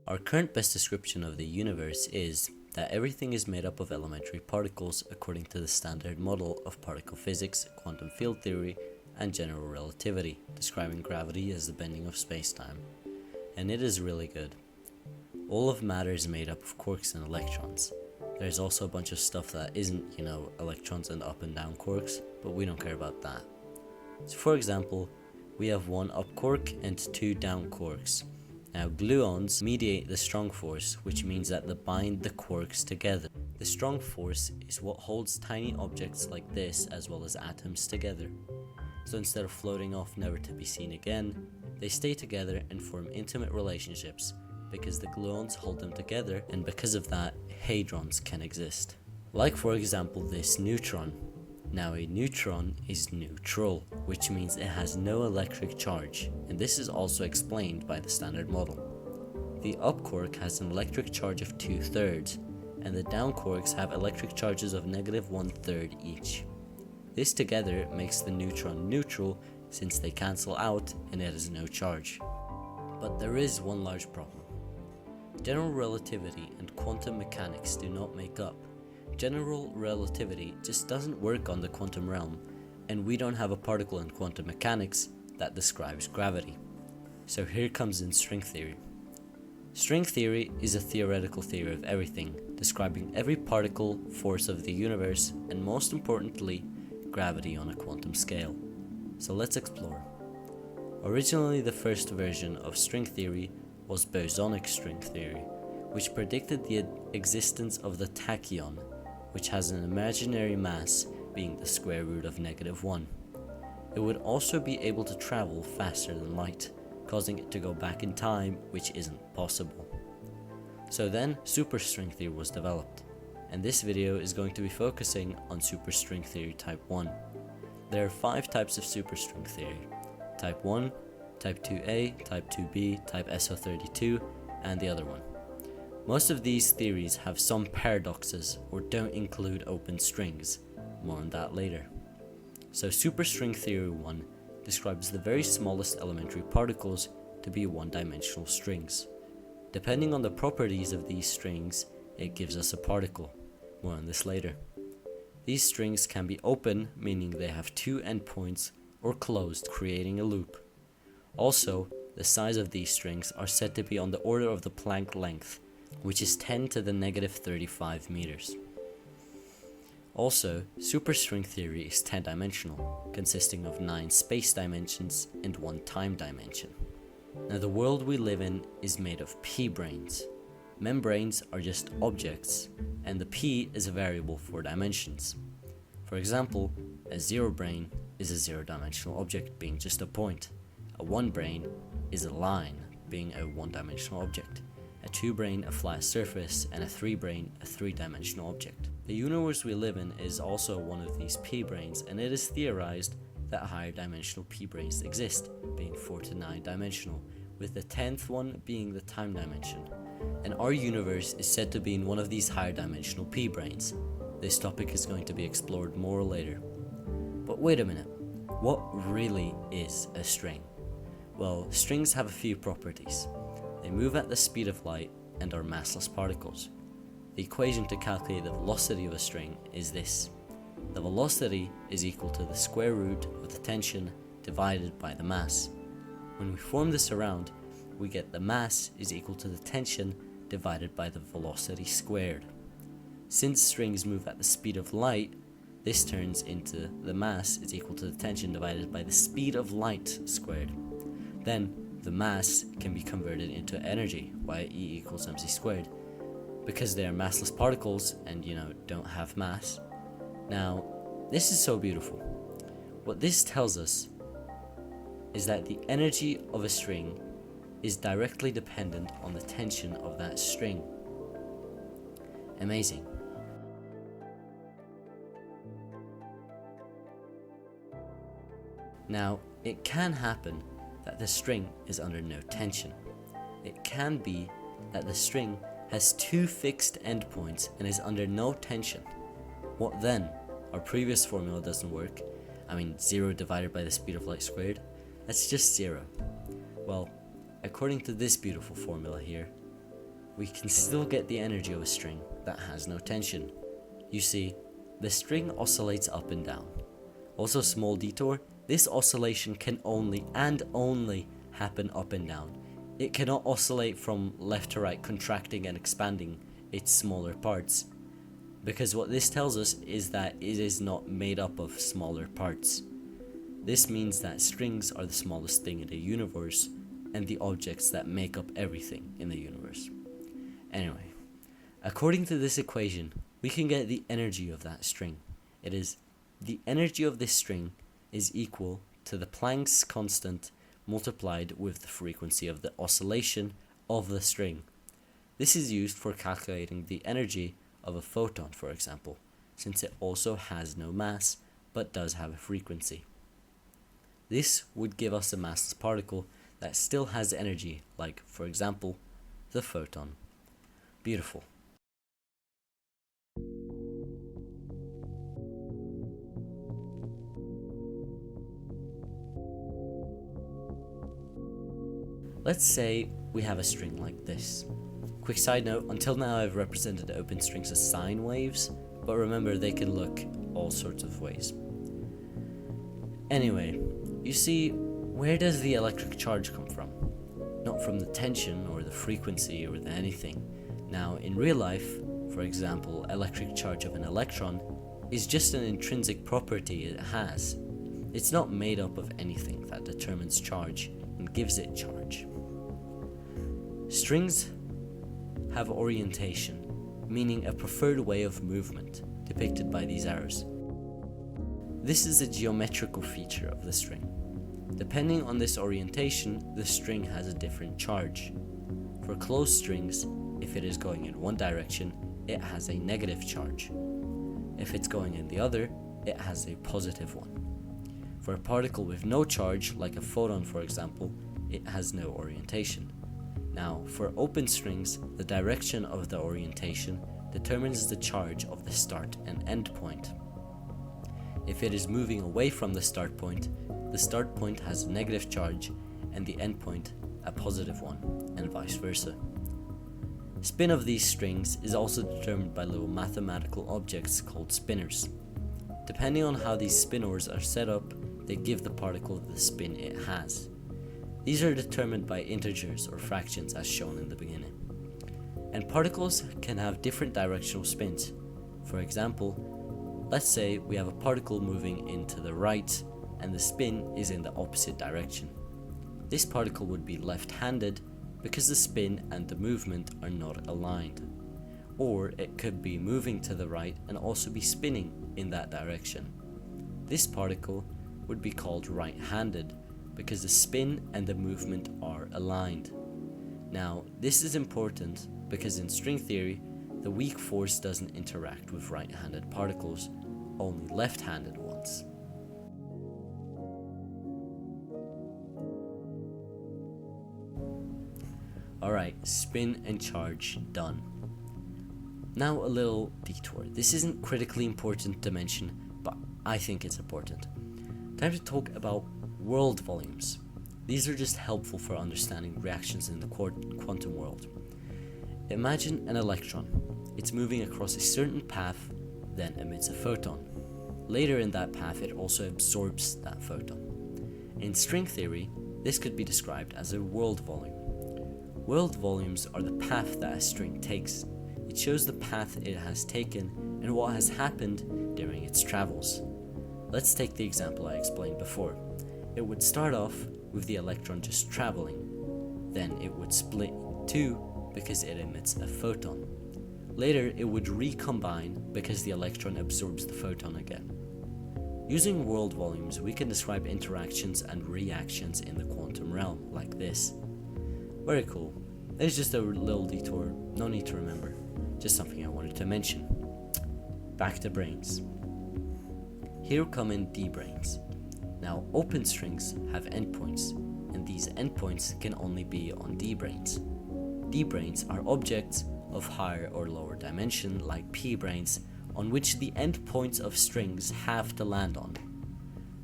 Our current best description of the universe is that everything is made up of elementary particles according to the standard model of particle physics, quantum field theory, and general relativity, describing gravity as the bending of space-time. And it is really good. All of matter is made up of quarks and electrons. There's also a bunch of stuff that isn't, electrons and up and down quarks, but we don't care about that. So for example, we have one up quark and two down quarks. Now gluons mediate the strong force, which means that they bind the quarks together. The strong force is what holds tiny objects like this as well as atoms together. So instead of floating off never to be seen again, they stay together and form intimate relationships because the gluons hold them together, and because of that, hadrons can exist. Like for example this neutron. Now a neutron is neutral, which means it has no electric charge, and this is also explained by the standard model. The up quark has an electric charge of 2/3, and the down quarks have electric charges of -1/3 each. This together makes the neutron neutral since they cancel out and it has no charge. But there is one large problem. General relativity and quantum mechanics do not make up. General relativity just doesn't work on the quantum realm, and we don't have a particle in quantum mechanics that describes gravity. So here comes in string theory. String theory is a theoretical theory of everything, describing every particle, force of the universe, and most importantly, gravity on a quantum scale. So let's explore. Originally, the first version of string theory was bosonic string theory, which predicted the existence of the tachyon, which has an imaginary mass being the square root of -1. It would also be able to travel faster than light, causing it to go back in time, which isn't possible. So then superstring theory was developed, and this video is going to be focusing on superstring theory type 1. There are 5 types of superstring theory: type 1, type 2a, type 2b, type SO32, and the other one. Most of these theories have some paradoxes or don't include open strings. More on that later. So superstring theory 1 describes the very smallest elementary particles to be one-dimensional strings. Depending on the properties of these strings, it gives us a particle. More on this later. These strings can be open, meaning they have 2 endpoints, or closed, creating a loop. Also, the size of these strings are said to be on the order of the Planck length, which is 10 to the -35 meters. Also, superstring theory is 10-dimensional, consisting of 9 space dimensions and 1 time dimension. Now the world we live in is made of p-branes. Membranes are just objects, and the p is a variable for dimensions. For example, a 0 brane is a 0-dimensional object, being just a point. A 1 brane is a line, being a 1-dimensional object. A 2 brane a flat surface, and a 3 brane a 3-dimensional object. The universe we live in is also one of these p-branes, and it is theorized that higher dimensional p-branes exist, being 4 to 9 dimensional, with the 10th one being the time dimension. And our universe is said to be in one of these higher dimensional p-branes. This topic is going to be explored more later. But wait a minute, what really is a string? Well, strings have a few properties. They move at the speed of light and are massless particles. The equation to calculate the velocity of a string is this. The velocity is equal to the square root of the tension divided by the mass. When we form this around, we get the mass is equal to the tension divided by the velocity squared. Since strings move at the speed of light, this turns into the mass is equal to the tension divided by the speed of light squared. Then the mass can be converted into energy, y = mc squared, because they are massless particles and don't have mass. Now, this is so beautiful. What this tells us is that the energy of a string is directly dependent on the tension of that string. Amazing. Now, it can happen that the string is under no tension. It can be that the string has 2 fixed endpoints and is under no tension. What then? Our previous formula doesn't work. 0 divided by the speed of light squared, that's just 0. Well, according to this beautiful formula here, we can still get the energy of a string that has no tension. You see, the string oscillates up and down. Also, small detour, this oscillation can only happen up and down. It cannot oscillate from left to right, contracting and expanding its smaller parts, because what this tells us is that it is not made up of smaller parts. This means that strings are the smallest thing in the universe and the objects that make up everything in the universe. Anyway, according to this equation, we can get the energy of that string. It is the energy of this string is equal to the Planck's constant multiplied with the frequency of the oscillation of the string. This is used for calculating the energy of a photon, for example, since it also has no mass but does have a frequency. This would give us a massless particle that still has energy, like, for example, the photon. Beautiful. Let's say we have a string like this. Quick side note, until now I've represented open strings as sine waves, but remember they can look all sorts of ways. Anyway, you see, where does the electric charge come from? Not from the tension or the frequency or the anything. Now, in real life, for example, electric charge of an electron is just an intrinsic property it has. It's not made up of anything that determines charge and gives it charge. Strings have orientation, meaning a preferred way of movement, depicted by these arrows. This is a geometrical feature of the string. Depending on this orientation, the string has a different charge. For closed strings, if it is going in one direction, it has a negative charge. If it's going in the other, it has a positive one. For a particle with no charge, like a photon for example, it has no orientation. Now, for open strings, the direction of the orientation determines the charge of the start and end point. If it is moving away from the start point has a negative charge and the end point a positive one, and vice versa. Spin of these strings is also determined by little mathematical objects called spinors. Depending on how these spinors are set up, they give the particle the spin it has. These are determined by integers or fractions as shown in the beginning. And particles can have different directional spins. For example, let's say we have a particle moving into the right and the spin is in the opposite direction. This particle would be left-handed because the spin and the movement are not aligned. Or it could be moving to the right and also be spinning in that direction. This particle would be called right-handed because the spin and the movement are aligned. Now, this is important because in string theory, the weak force doesn't interact with right-handed particles, only left-handed ones. Alright, spin and charge done. Now a little detour. This isn't critically important to mention, but I think it's important. Time to talk about world volumes. These are just helpful for understanding reactions in the quantum world. Imagine an electron. It's moving across a certain path, then emits a photon. Later in that path, it also absorbs that photon. In string theory, this could be described as a world volume. World volumes are the path that a string takes. It shows the path it has taken and what has happened during its travels. Let's take the example I explained before. It would start off with the electron just traveling. Then it would split in two because it emits a photon. Later it would recombine because the electron absorbs the photon again. Using world volumes, we can describe interactions and reactions in the quantum realm like this. Very cool. It's just a little detour, no need to remember. Just something I wanted to mention. Back to branes. Here come in D-branes. Now, open strings have endpoints, and these endpoints can only be on D-branes. D-branes are objects of higher or lower dimension, like P-branes, on which the endpoints of strings have to land on.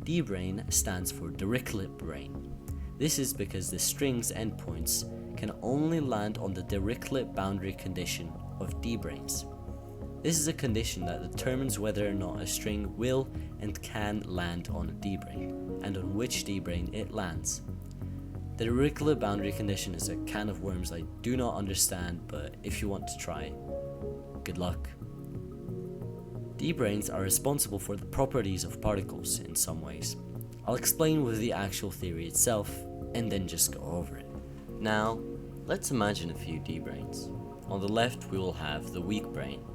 D-brane stands for Dirichlet brane. This is because the string's endpoints can only land on the Dirichlet boundary condition of D-branes. This is a condition that determines whether or not a string will and can land on a D-brane, and on which D-brane it lands. The Dirichlet boundary condition is a can of worms I do not understand, but if you want to try, good luck. D-branes are responsible for the properties of particles in some ways. I'll explain with the actual theory itself, and then just go over it. Now, let's imagine a few D-branes. On the left we will have the weak brane.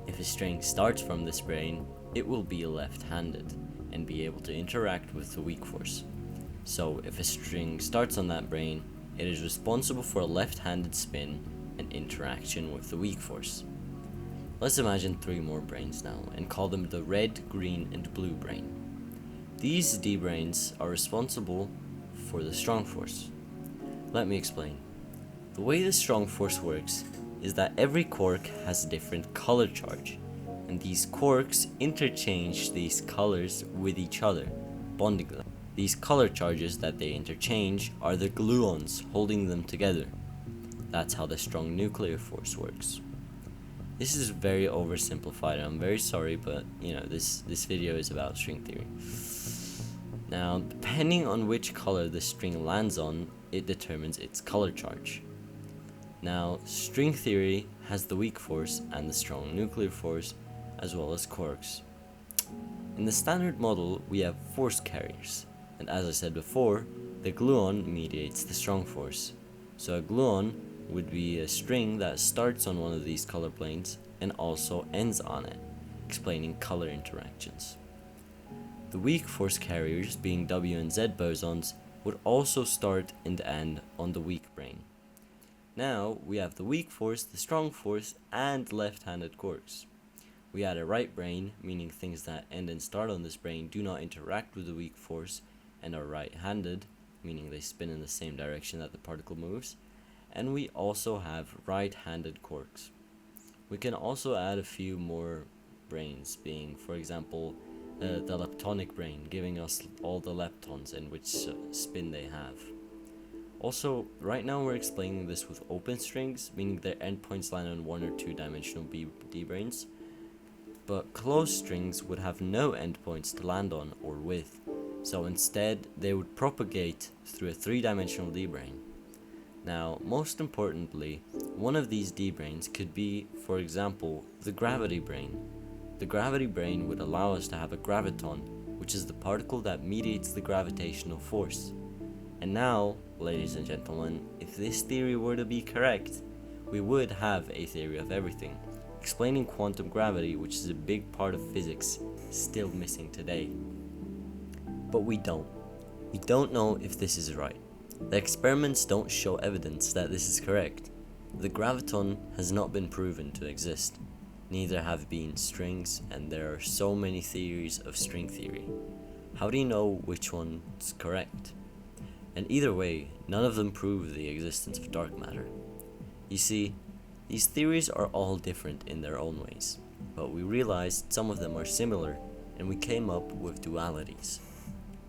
If a string starts from this brane, it will be left-handed, and be able to interact with the weak force. So if a string starts on that brane, it is responsible for a left-handed spin and interaction with the weak force. Let's imagine 3 more branes now, and call them the red, green, and blue brane. These D-branes are responsible for the strong force. Let me explain. The way the strong force works is that every quark has a different color charge, and these quarks interchange these colors with each other, bonding them. These color charges that they interchange are the gluons holding them together. That's how the strong nuclear force works. This is very oversimplified, I'm very sorry, but this video is about string theory. Now, depending on which color the string lands on, it determines its color charge. Now, string theory has the weak force and the strong nuclear force, as well as quarks. In the standard model, we have force carriers, and as I said before, the gluon mediates the strong force. So a gluon would be a string that starts on one of these color planes and also ends on it, explaining color interactions. The weak force carriers, being W and Z bosons, would also start and end on the weak brane. Now we have the weak force, the strong force, and left-handed quarks. We add a right brane, meaning things that end and start on this brane do not interact with the weak force and are right-handed, meaning they spin in the same direction that the particle moves. And we also have right-handed quarks. We can also add a few more branes, being, for example, the leptonic brane, giving us all the leptons and which spin they have. Also, right now we're explaining this with open strings, meaning their endpoints land on 1 or 2 dimensional D-branes, but closed strings would have no endpoints to land on or with, so instead they would propagate through a 3-dimensional D-brane. Now, most importantly, one of these D-branes could be, for example, the gravity brane. The gravity brane would allow us to have a graviton, which is the particle that mediates the gravitational force. And now, ladies and gentlemen, if this theory were to be correct, we would have a theory of everything, explaining quantum gravity, which is a big part of physics, still missing today. But we don't. We don't know if this is right. The experiments don't show evidence that this is correct. The graviton has not been proven to exist. Neither have been strings, and there are so many theories of string theory. How do you know which one's correct? And either way, none of them prove the existence of dark matter. You see, these theories are all different in their own ways, but we realized some of them are similar, and we came up with dualities.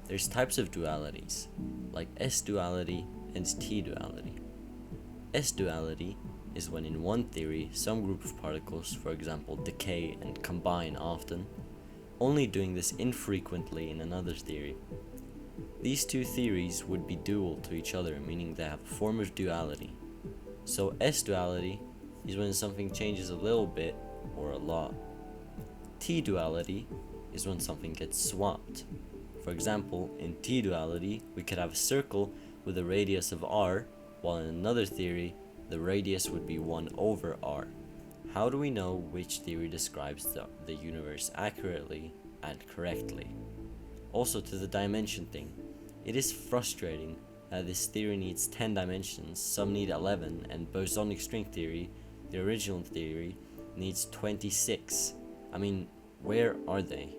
There's types of dualities, like S-duality and T-duality. S-duality is when in one theory some group of particles, for example, decay and combine often, only doing this infrequently in another theory. These two theories would be dual to each other, meaning they have a form of duality. So S-duality is when something changes a little bit or a lot. T-duality is when something gets swapped. For example, in T-duality, we could have a circle with a radius of r, while in another theory, the radius would be 1 over r. How do we know which theory describes the universe accurately and correctly? Also, to the dimension thing, it is frustrating that this theory needs 10 dimensions, some need 11, and bosonic string theory, the original theory, needs 26. I mean, where are they?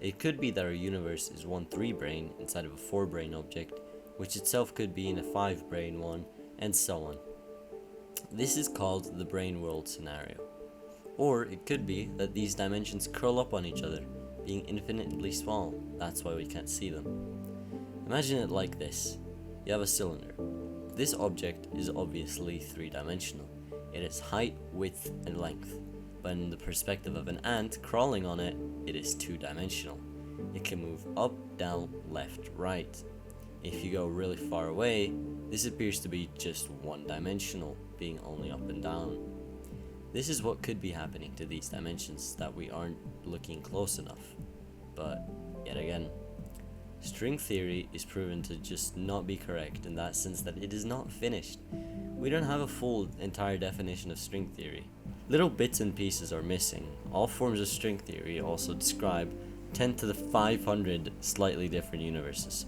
It could be that our universe is one 3-brane inside of a 4-brane object, which itself could be in a 5-brane one, and so on. This is called the brane world scenario. Or it could be that these dimensions curl up on each other, being infinitely small. That's why we can't see them. Imagine it like this. you have a cylinder. This object is obviously three-dimensional. It is height, width, and length. But in the perspective of an ant crawling on it, it is two-dimensional. It can move up, down, left, right. If you go really far away, this appears to be just one-dimensional, being only up and down. This is what could be happening to these dimensions, that we aren't looking close enough. But, yet again, string theory is proven to just not be correct in that sense that it is not finished. We don't have a full, entire definition of string theory. Little bits and pieces are missing. All forms of string theory also describe 10 to the 500 slightly different universes.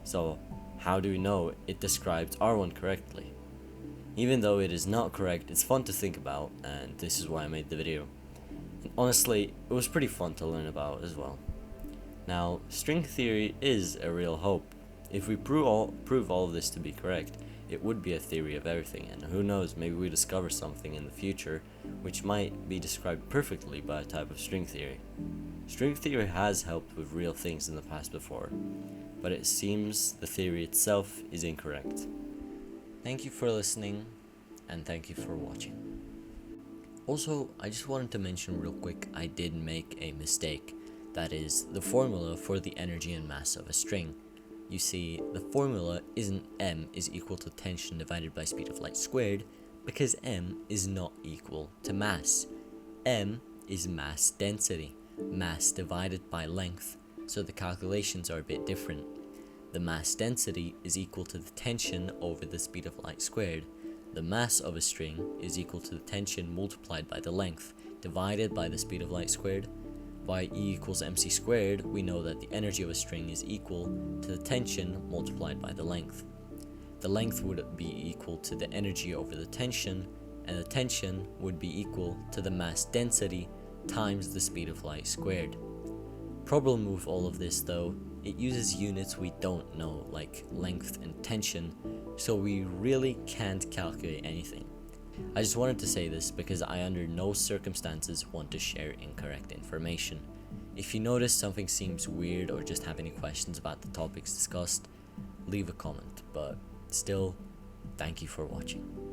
So, how do we know it describes our one correctly? Even though it is not correct, it's fun to think about, and this is why I made the video. And honestly, it was pretty fun to learn about as well. Now, string theory is a real hope. If we prove all of this to be correct, it would be a theory of everything, and who knows, maybe we discover something in the future which might be described perfectly by a type of string theory. String theory has helped with real things in the past before, but it seems the theory itself is incorrect. Thank you for listening, and thank you for watching. Also, I just wanted to mention real quick, I did make a mistake. That is, the formula for the energy and mass of a string. You see, the formula isn't m is equal to tension divided by speed of light squared, because m is not equal to mass. M is mass density, mass divided by length, so the calculations are a bit different. The mass density is equal to the tension over the speed of light squared. The mass of a string is equal to the tension multiplied by the length, divided by the speed of light squared. By E equals mc squared, we know that the energy of a string is equal to the tension multiplied by the length. The length would be equal to the energy over the tension, and the tension would be equal to the mass density times the speed of light squared. Problem with all of this though, it uses units we don't know, like length and tension, so we really can't calculate anything. I just wanted to say this because I under no circumstances want to share incorrect information. If you notice something seems weird or just have any questions about the topics discussed, leave a comment, but still, thank you for watching.